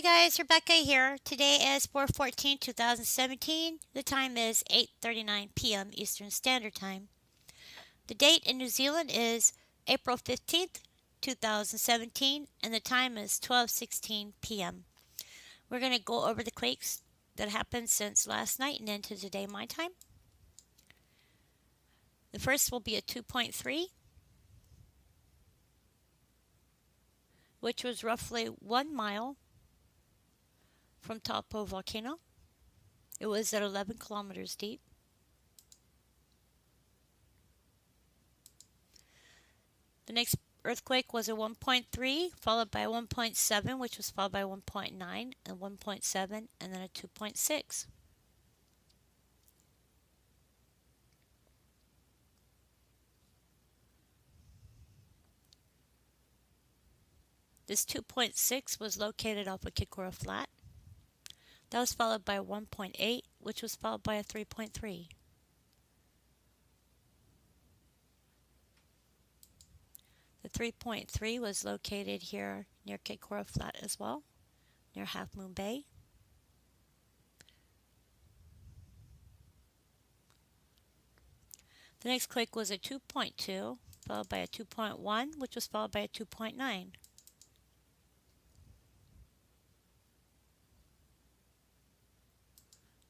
Hi guys, Rebecca here. Today is 4/14, 2017. The time is 8:39 p.m. Eastern Standard Time. The date in New Zealand is April 15th, 2017, and the time is 12:16 p.m. We're going to go over the quakes that happened since last night and into today my time. The first will be a 2.3, which was roughly 1 mile from Taupo volcano. It was at 11 kilometers deep. The next earthquake was a 1.3, followed by a 1.7, which was followed by 1.9, and 1.7, and then a 2.6. This 2.6 was located off of Kikora Flat. That was followed by a 1.8, which was followed by a 3.3. The 3.3 was located here near Kikora Flat as well, near Half Moon Bay. The next quake was a 2.2, followed by a 2.1, which was followed by a 2.9.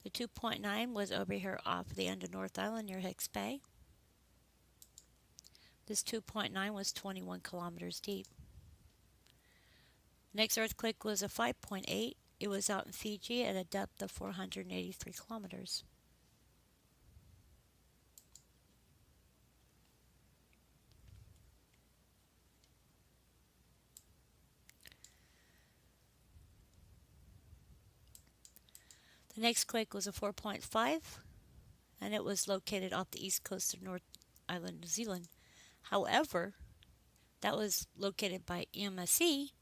The 2.9 was over here off the end of North Island near Hicks Bay. This 2.9 was 21 kilometers deep. Next earthquake was a 5.8. It was out in Fiji at a depth of 483 kilometers. The next quake was a 4.5, and it was located off the east coast of North Island, New Zealand. However, that was located by EMSE,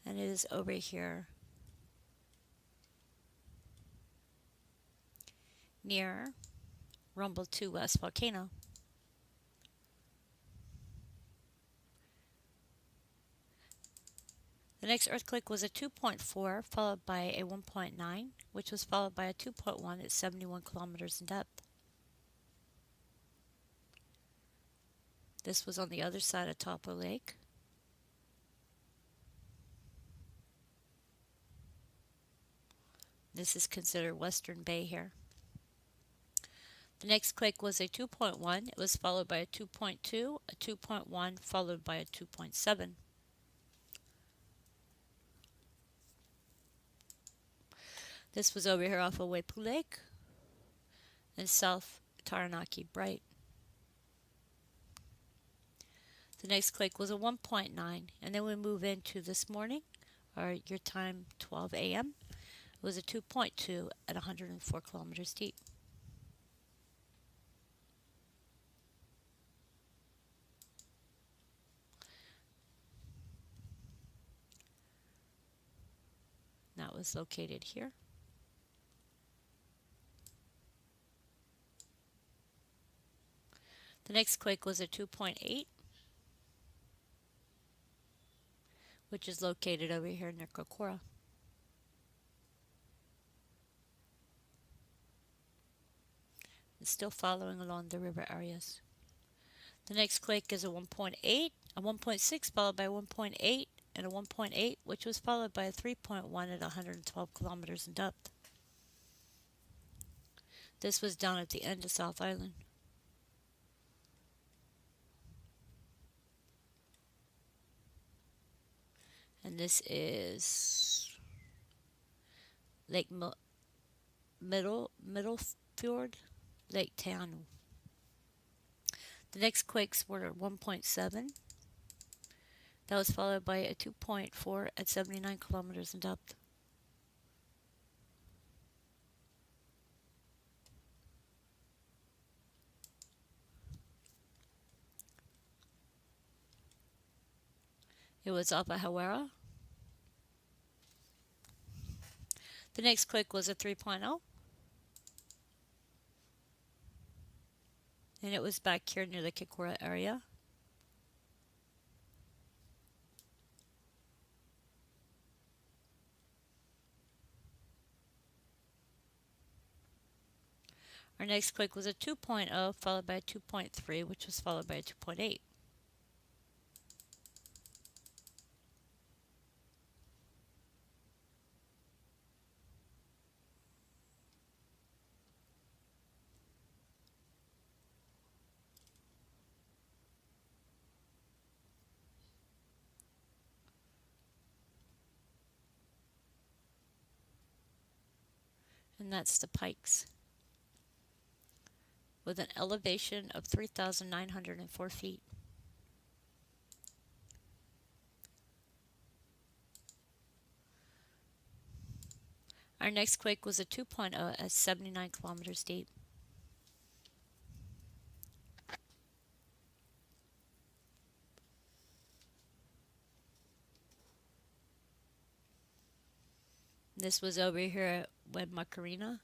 and it is over here near Rumble 2 West Volcano. The next earthquake was a 2.4, followed by a 1.9, which was followed by a 2.1 at 71 kilometers in depth. This was on the other side of Taupo Lake. This is considered Western Bay here. The next quake was a 2.1. It was followed by a 2.2, a 2.1, followed by a 2.7. This was over here off of Waipu Lake and South Taranaki Bright. The next quake was a 1.9, and then we move into this morning, or your time 12 a.m. It was a 2.2 at 104 kilometers deep. That was located here. The next quake was a 2.8, which is located over here near Kokora. It's still following along the river areas. The next quake is a 1.8, a 1.6 followed by 1.8, and a 1.8, which was followed by a 3.1 at 112 kilometers in depth. This was down at the end of South Island. And this is Lake Middlefjord, Lake Teanu. The next quakes were 1.7. That was followed by a 2.4 at 79 kilometers in depth. It was off of Hawera. The next quake was a 3.0. And it was back here near the Kikora area. Our next quake was a 2.0, followed by a 2.3, which was followed by a 2.8. And that's the Pikes, with an elevation of 3,904 feet. Our next quake was a 2.0 at 79 kilometers deep. This was over here at Web Macarena.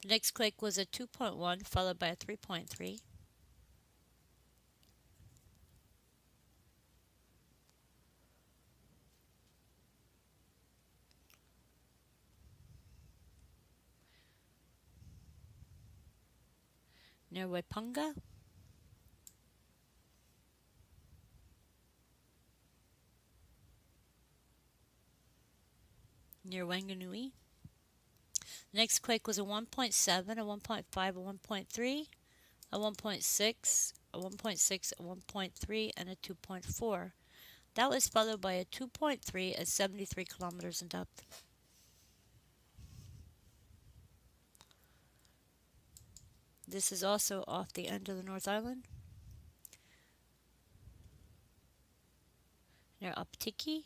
The next quake was a 2.1, followed by a 3.3. Near Waipunga. Near Wanganui. The next quake was a 1.7, a 1.5, a 1.3, a 1.6, a 1.6, a 1.3, and a 2.4. That was followed by a 2.3 at 73 kilometers in depth. This is also off the end of the North Island, near Optiki.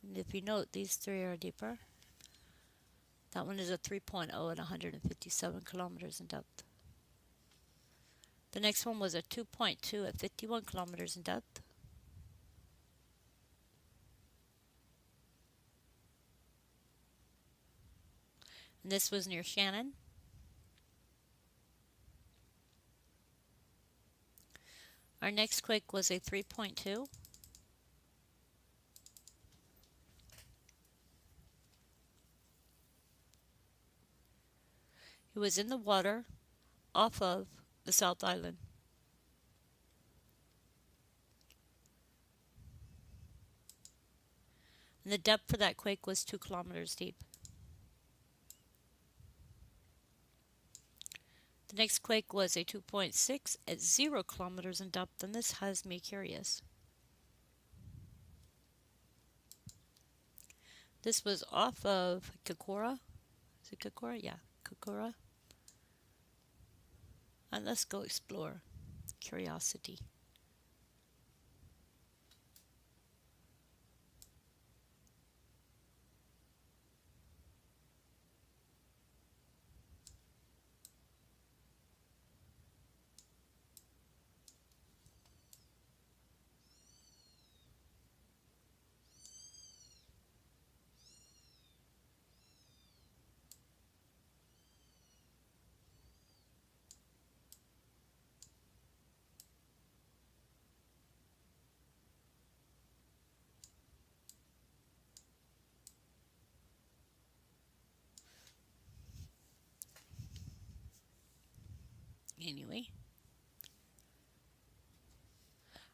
And if you note, these three are deeper. That one is a 3.0 at 157 kilometers in depth. The next one was a 2.2 at 51 kilometers in depth. And this was near Shannon. Our next quake was a 3.2. It was in the water off of the South Island. And the depth for that quake was 2 kilometers deep. The next quake was a 2.6 at 0 kilometers in depth, and this has me curious. This was off of Kakura. Is it Kakura? Yeah, Kakura. And let's go explore. Curiosity. Anyway.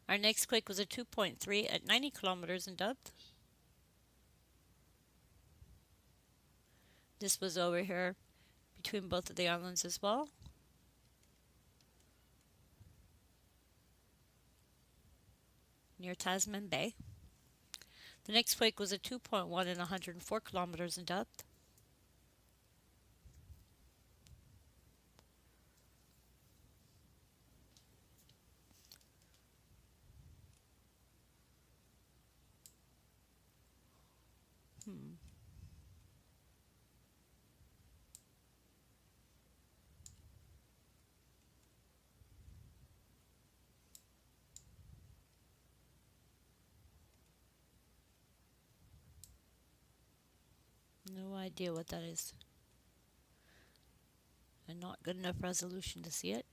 Our next quake was a 2.3 at 90 kilometers in depth. This was over here between both of the islands as well. Near Tasman Bay. The next quake was a 2.1 at 104 kilometers in depth. No idea what that is. And not good enough resolution to see it.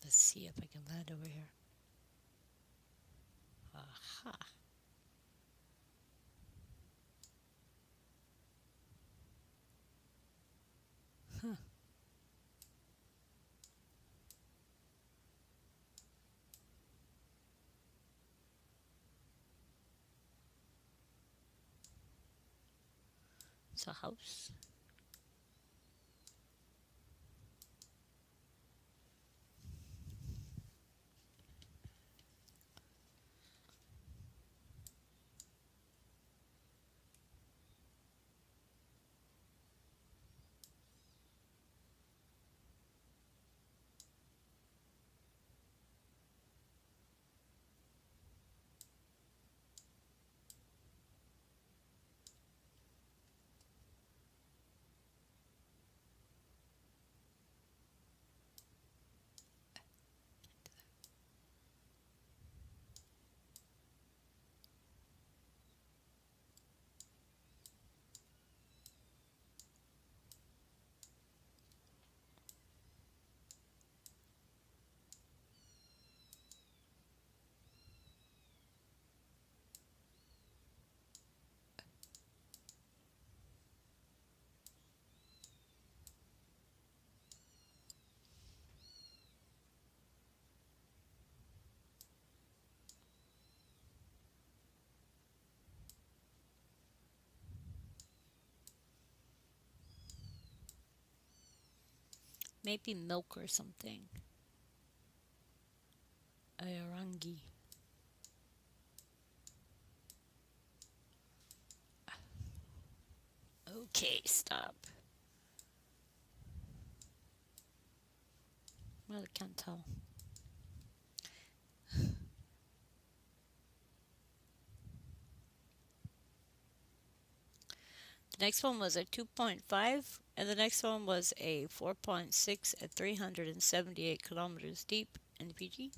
Let's see if I can land over here. Aha. Huh. It's a house. Maybe milk or something. Ayarangi. Okay, stop. Well, I can't tell. The next one was a 2.5, and the next one was a 4.6 at 378 kilometers deep in Fiji.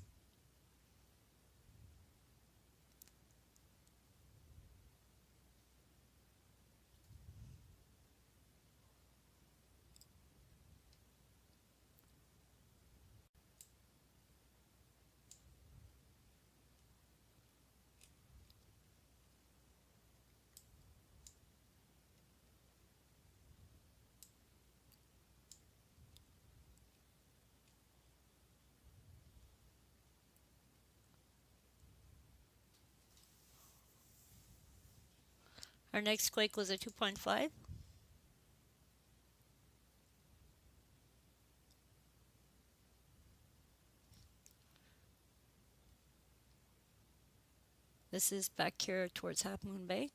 Our next quake was a 2.5. This is back here towards Half Moon Bay.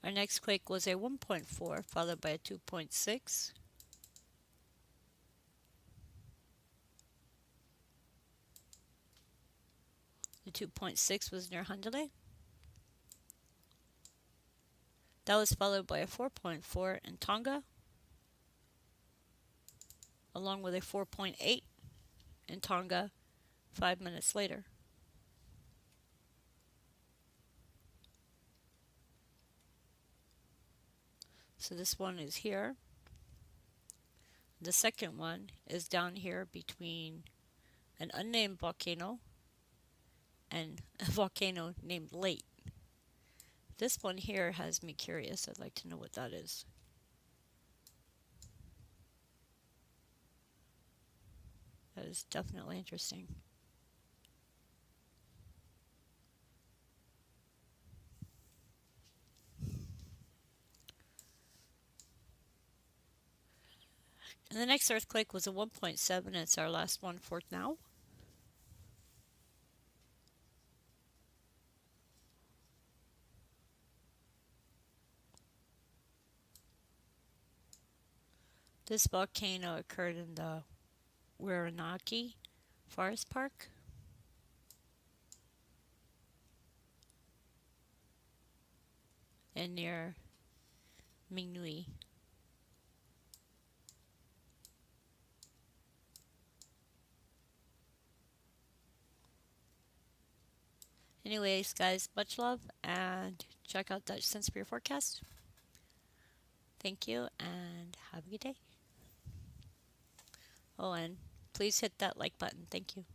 Our next quake was a 1.4, followed by a 2.6. The 2.6 was near Hundalay. That was followed by a 4.4 in Tonga, along with a 4.8 in Tonga 5 minutes later. So this one is here. The second one is down here between an unnamed volcano and a volcano named Late. This one here has me curious. I'd like to know what that is. That is definitely interesting. And the next earthquake was a 1.7. It's our last one for now. This volcano occurred in the Wiranaki Forest Park. And near Mingnui. Anyways, guys, much love, and check out Dutch Sense for your forecast. Thank you, and have a good day. Oh, and please hit that like button. Thank you.